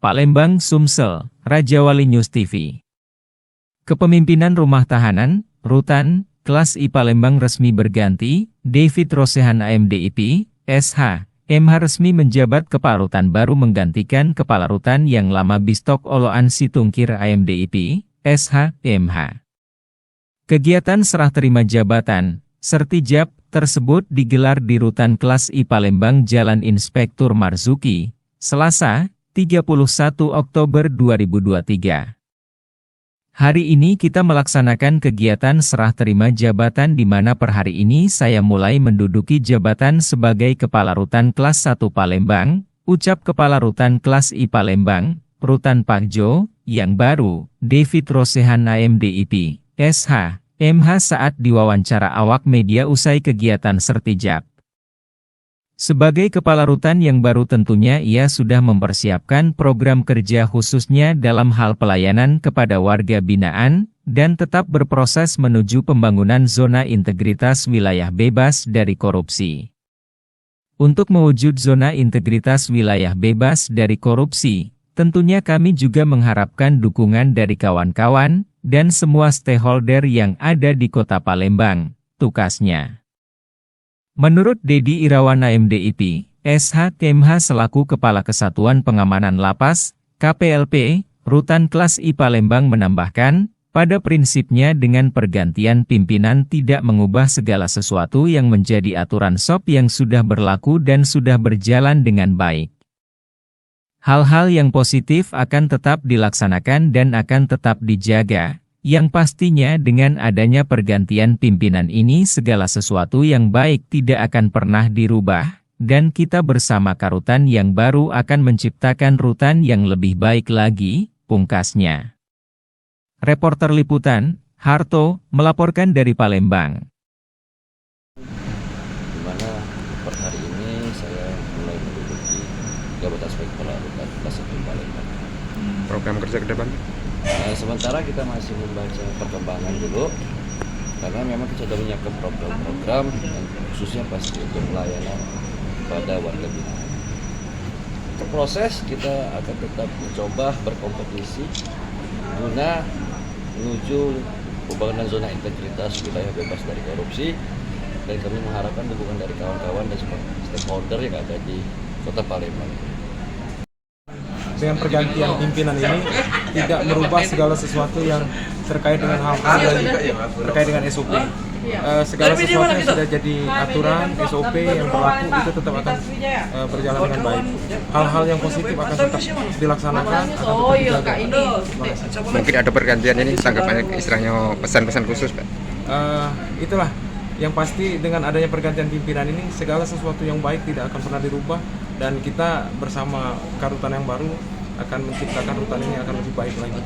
Palembang, Sumsel, Raja Wali News TV. Kepemimpinan Rumah Tahanan, Rutan, Kelas I Palembang resmi berganti, David Rosehan AMDIP, SH, MH resmi menjabat Kepala Rutan baru menggantikan Kepala Rutan yang lama Bistok Oloan Situngkir AMDIP, SH, MH. Kegiatan serah terima jabatan, Sertijab, tersebut digelar di Rutan Kelas I Palembang Jalan Inspektur Marzuki, Selasa, 31 Oktober 2023. Hari ini kita melaksanakan kegiatan serah terima jabatan di mana per hari ini saya mulai menduduki jabatan sebagai Kepala Rutan Kelas 1 Palembang, ucap Kepala Rutan Kelas I Palembang, Rutan Pakjo, yang baru, David Rosehan AMDIP, SH, MH saat diwawancara awak media usai kegiatan Sertijab. Sebagai Kepala Rutan yang baru tentunya ia sudah mempersiapkan program kerja khususnya dalam hal pelayanan kepada warga binaan, dan tetap berproses menuju pembangunan zona integritas wilayah bebas dari korupsi. Untuk mewujud zona integritas wilayah bebas dari korupsi, tentunya kami juga mengharapkan dukungan dari kawan-kawan, dan semua stakeholder yang ada di Kota Palembang, tukasnya. Menurut Dedi Irawan AMDIP, SH MH selaku Kepala Kesatuan Pengamanan Lapas, KPLP, Rutan Kelas I Palembang menambahkan, pada prinsipnya dengan pergantian pimpinan tidak mengubah segala sesuatu yang menjadi aturan SOP yang sudah berlaku dan sudah berjalan dengan baik. Hal-hal yang positif akan tetap dilaksanakan dan akan tetap dijaga. Yang pastinya dengan adanya pergantian pimpinan ini segala sesuatu yang baik tidak akan pernah dirubah, dan kita bersama Karutan yang baru akan menciptakan rutan yang lebih baik lagi, pungkasnya. Reporter Liputan, Harto, melaporkan dari Palembang. Dimana per hari ini saya mulai menduduki jabatan sebagai Kepala Rutan Kelas 1 Palembang. Program kerja ke depan? Sementara kita masih membaca perkembangan dulu, karena memang kita sudah menyiapkan program-program yang khususnya pasti untuk pelayanan pada warga binaan. Untuk proses kita akan tetap mencoba berkompetisi guna menuju pembangunan zona integritas wilayah bebas dari korupsi, dan kami mengharapkan dukungan dari kawan-kawan dan semua stakeholder yang ada di Kota Palembang. Dengan pergantian pimpinan ini tidak merubah segala sesuatu yang terkait dengan hal-hal yang terkait dengan SOP. Segala sesuatu yang sudah jadi aturan SOP yang berlaku itu tetap akan berjalan dengan baik. Hal-hal yang positif akan tetap dilaksanakan, akan tetap dijaga. Mungkin ada pergantian ini, tanggapannya istilahnya pesan-pesan khusus, Pak? Itulah yang pasti dengan adanya pergantian pimpinan ini segala sesuatu yang baik tidak akan pernah dirubah, dan kita bersama Karutan yang baru akan menciptakan rutan ini akan lebih baik lagi.